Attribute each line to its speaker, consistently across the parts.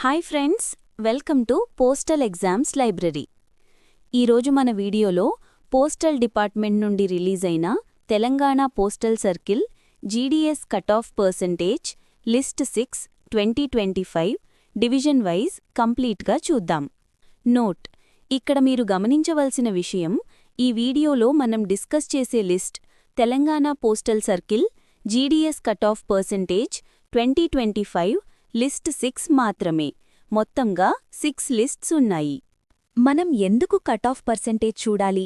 Speaker 1: Hi friends, welcome to postal exams library. ఈరోజు మన వీడియోలో పోస్టల్ డిపార్ట్మెంట్ నుండి రిలీజ్ అయిన Telangana postal circle GDS cut off percentage list 6 2025 division wise కంప్లీట్గా చూద్దాం. నోట్: ఇక్కడ మీరు గమనించవలసిన విషయం, ఈ వీడియోలో మనం డిస్కస్ చేసే list Telangana postal circle GDS cut off percentage 2025 list 6 మాత్రమే. మొత్తంగా 6 లిస్ట్స్ ఉన్నాయి.
Speaker 2: మనం ఎందుకు కట్ ఆఫ్ పర్సెంటేజ్ చూడాలి?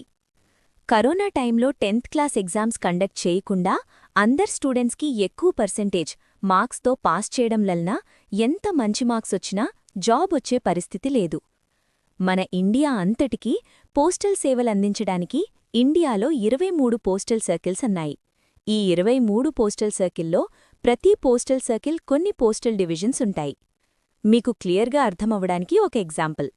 Speaker 2: కరోనా టైంలో 10th క్లాస్ ఎగ్జామ్స్ కండక్ట్ చేయకుండా అందర్ స్టూడెంట్స్కి ఎక్కువ పర్సెంటేజ్ మార్క్స్తో పాస్ చేయడం వలన ఎంత మంచి మార్క్స్ వచ్చినా జాబ్ వచ్చే పరిస్థితి లేదు. మన ఇండియా అంతటికీ పోస్టల్ సేవలందించడానికి ఇండియాలో 23 పోస్టల్ సర్కిల్స్ ఉన్నాయి. ఈ 23 పోస్టల్ సర్కిల్లో ప్రతి పోస్టల్ సర్కిల్ కొన్ని పోస్టల్ డివిజన్స్ ఉంటాయి. మీకు క్లియర్గా అర్థమవ్వడానికి ఒక ఎగ్జాంపుల్.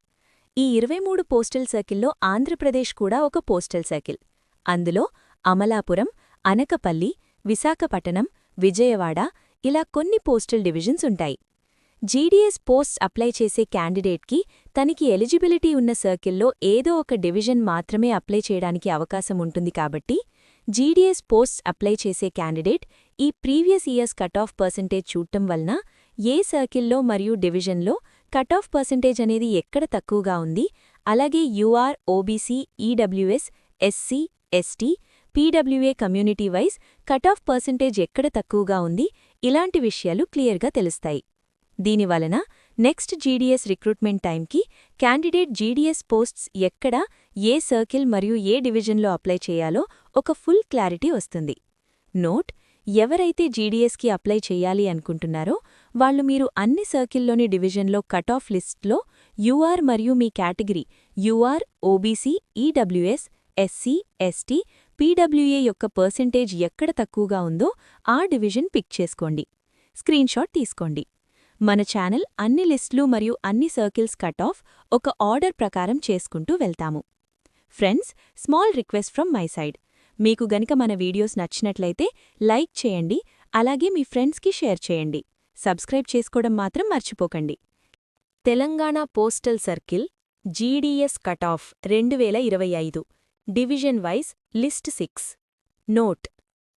Speaker 2: ఈ 23 పోస్టల్ సర్కిల్లో ఆంధ్రప్రదేశ్ కూడా ఒక పోస్టల్ సర్కిల్. అందులో అమలాపురం, అనకపల్లి, విశాఖపట్నం, విజయవాడ ఇలా కొన్ని పోస్టల్ డివిజన్స్ ఉంటాయి. జీడీఎస్ పోస్ట్ అప్లై చేసే క్యాండిడేట్కి తనకి ఎలిజిబిలిటీ ఉన్న సర్కిల్లో ఏదో ఒక డివిజన్ మాత్రమే అప్లై చేయడానికి అవకాశం ఉంటుంది. కాబట్టి జీడీఎస్ పోస్ట్ అప్లై చేసే క్యాండిడేట్ ఈ previous years cut off percentage చూడటం వలన ఏ సర్కిల్లో మరియు డివిజన్లో కట్ ఆఫ్ పర్సెంటేజ్ అనేది ఎక్కడ తక్కువగా ఉంది, అలాగే UR, OBC, EWS, SC, ST, PWA community wise cut off percentage ఎక్కడ తక్కువగా ఉంది, ఇలాంటి విషయాలు క్లియర్గా తెలుస్తాయి. దీనివలన నెక్స్ట్ జీడీఎస్ రిక్రూట్మెంట్ టైంకి క్యాండిడేట్ జీడీఎస్ పోస్ట్స్ ఎక్కడ, ఏ సర్కిల్ మరియు ఏ డివిజన్లో అప్లై చేయాలో ఒక ఫుల్ క్లారిటీ వస్తుంది. నోట్: ఎవరైతే జీడీఎస్కి అప్లై చేయాలి అనుకుంటున్నారో వాళ్ళు మీరు అన్ని సర్కిల్లోని డివిజన్లో కట్ ఆఫ్ లిస్ట్లో యూఆర్ మరియు మీ category UR, OBC, EWS, SC, ST, PWA యొక్క పర్సెంటేజ్ ఎక్కడ తక్కువగా ఉందో ఆ డివిజన్ పిక్ చేసుకోండి. స్క్రీన్షాట్ తీసుకోండి. మన ఛానల్ అన్ని లిస్టులు మరియు అన్ని సర్కిల్స్ కట్ ఆఫ్ ఒక ఆర్డర్ ప్రకారం చేసుకుంటూ వెళ్తాము. Friends, small request from my side. మీకు గనుక మన వీడియోస్ నచ్చినట్లయితే లైక్ చేయండి, అలాగే మీ ఫ్రెండ్స్కి షేర్ చేయండి. సబ్స్క్రైబ్ చేసుకోవడం మాత్రం మర్చిపోకండి. Telangana postal circle GDS cut of 2025 division wise list 6. Note: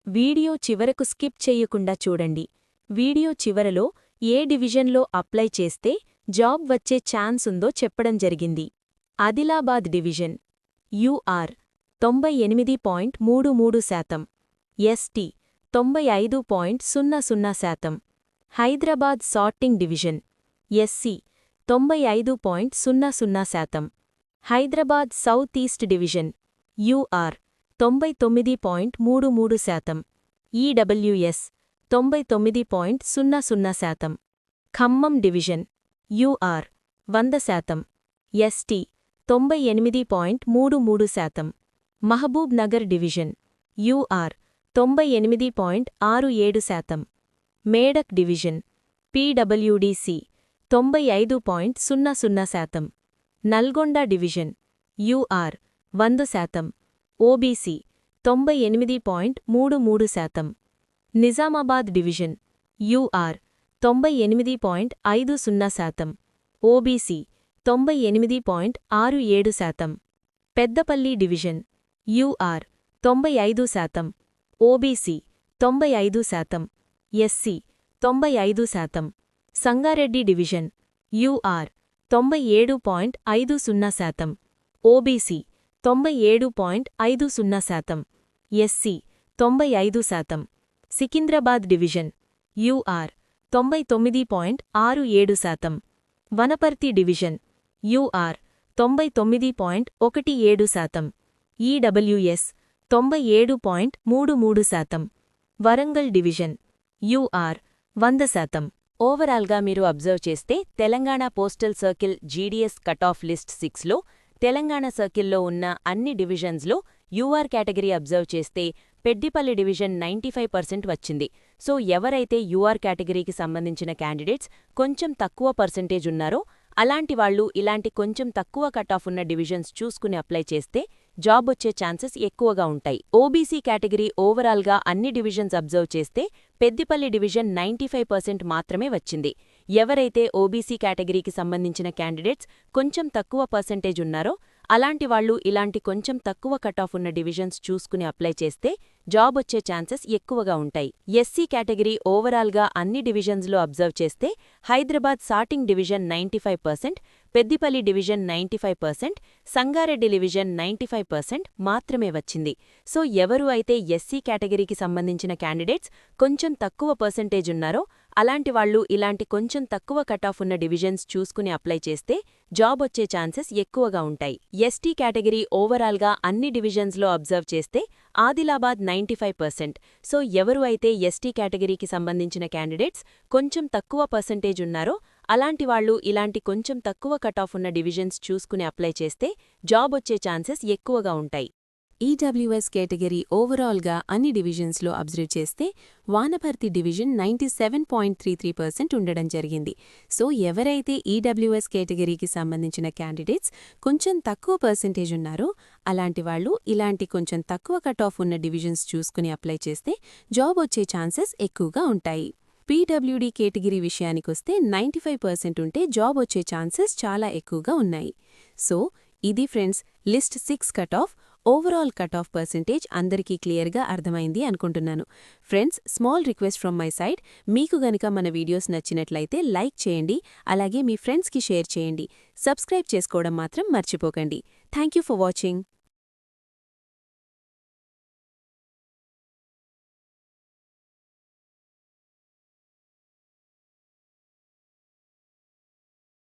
Speaker 2: video చివరకు స్కిప్ చెయ్యకుండా చూడండి. వీడియో చివరలో ఏ డివిజన్లో అప్లై చేస్తే జాబ్ వచ్చే ఛాన్స్ ఉందో చెప్పడం జరిగింది. Adilabad division UR 98.33%, ST 95.00%, Hyderabad sorting division SC 95.00%, Hyderabad south east division UR 99.33%, EWS 99.00%, Khammam division UR 100%, ST 98.33%, Mahabubnagar division UR 98.67%, Medak division PWDC 95.00%, Nalgonda division UR 100%, OBC 98.33%, Nizamabad division UR 98.50%, OBC 98.67%, Peddapalli division UR 95%, OBC 95%, SC 95%, Sangareddy division UR 97.50%, OBC 97.50%, SC 95%, Secunderabad division UR 99.67%, Wanaparthy division UR 99.17%, EWS 97.33%, Warangal division UR 100%. ఓవరాల్గా మీరు observe చేస్తే Telangana postal circle GDS cut off list 6లో తెలంగాణ సర్కిల్లో ఉన్న అన్ని డివిజన్స్లో UR category observe చేస్తే పెద్దిపల్లి division 95% వచ్చింది. So ఎవరైతే యూఆర్ కేటగిరీకి సంబంధించిన క్యాండిడేట్స్ కొంచెం తక్కువ పర్సెంటేజ్ ఉన్నారో అలాంటి వాళ్ళు ఇలాంటి కొంచెం తక్కువ కట్ ఆఫ్ ఉన్న డివిజన్స్ చూసుకుని అప్లై చేస్తే జాబ్ వచ్చే ఛాన్సెస్ ఎక్కువగా ఉంటాయి. ఓబీసీ కేటగిరీ ఓవరాల్గా అన్ని డివిజన్స్ అబ్జర్వ్ చేస్తే పెద్దిపల్లి డివిజన్ 95% మాత్రమే వచ్చింది.
Speaker 1: ఎవరైతే ఓబీసీ కేటగిరీకి సంబంధించిన క్యాండిడేట్స్ కొంచెం తక్కువ పర్సెంటేజ్ ఉన్నారో అలాంటి వాళ్ళు ఇలాంటి కొంచెం తక్కువ కటాఫ్ ఉన్న డివిజన్స్ చూసుకుని అప్లై చేస్తే జాబ్ వచ్చే ఛాన్సెస్ ఎక్కువగా ఉంటాయి. ఎస్సీ కేటగిరీ ఓవరాల్గా అన్ని డివిజన్స్లో అబ్జర్వ్ చేస్తే Hyderabad sorting division 95%, Peddapalli division 95%, Sangareddy division 95% మాత్రమే వచ్చింది. సో ఎవరు అయితే ఎస్సీ కేటగిరీకి సంబంధించిన క్యాండిడేట్స్ కొంచెం తక్కువ పర్సెంటేజ్ ఉన్నారో అలాంటి వాళ్ళు ఇలాంటి కొంచెం తక్కువ కటాఫ్ ఉన్న డివిజన్స్ చూసుకుని అప్లై చేస్తే జాబ్ వచ్చే ఛాన్సెస్ ఎక్కువగా ఉంటాయి. ఎస్టీ కేటగిరీ ఓవరాల్గా అన్ని డివిజన్స్లో అబ్జర్వ్ చేస్తే ఆదిలాబాద్ 95%. సో ఎవరు అయితే ఎస్టీ కేటగిరీకి సంబంధించిన క్యాండిడేట్స్ కొంచెం తక్కువ పర్సెంటేజ్ ఉన్నారో అలాంటి వాళ్ళు ఇలాంటి కొంచెం తక్కువ కటాఫ్ ఉన్న డివిజన్స్ చూసుకుని అప్లై చేస్తే జాబ్ వచ్చే ఛాన్సెస్ ఎక్కువగా ఉంటాయి. ఈడబ్ల్యూఎస్ కేటగిరీ ఓవరాల్గా అన్ని డివిజన్స్లో అబ్జర్వ్ చేస్తే వానపర్తి డివిజన్ 97.33% ఉండడం జరిగింది. సో ఎవరైతే ఈడబ్ల్యూఎస్ కేటగిరీకి సంబంధించిన క్యాండిడేట్స్ కొంచెం తక్కువ పర్సెంటేజ్ ఉన్నారో అలాంటి వాళ్ళు ఇలాంటి కొంచెం తక్కువ కటాఫ్ ఉన్న డివిజన్స్ చూసుకుని అప్లై చేస్తే జాబ్ వచ్చే ఛాన్సెస్ ఎక్కువగా ఉంటాయి. పీడబ్ల్యూడీ కేటగిరీ విషయానికొస్తే 95% ఉంటే జాబ్ వచ్చే ఛాన్సెస్ చాలా ఎక్కువగా ఉన్నాయి. సో ఇది friends list 6 cutoff overall cutoff percentage అందరికీ క్లియర్గా అర్థమైంది అనుకుంటున్నాను. Friends, small request from my side, మీకు గనుక మన వీడియోస్ నచ్చినట్లయితే లైక్ చేయండి, అలాగే మీ ఫ్రెండ్స్కి షేర్ చేయండి. సబ్స్క్రైబ్ చేసుకోవడం మాత్రం మర్చిపోకండి. Thank you for watching.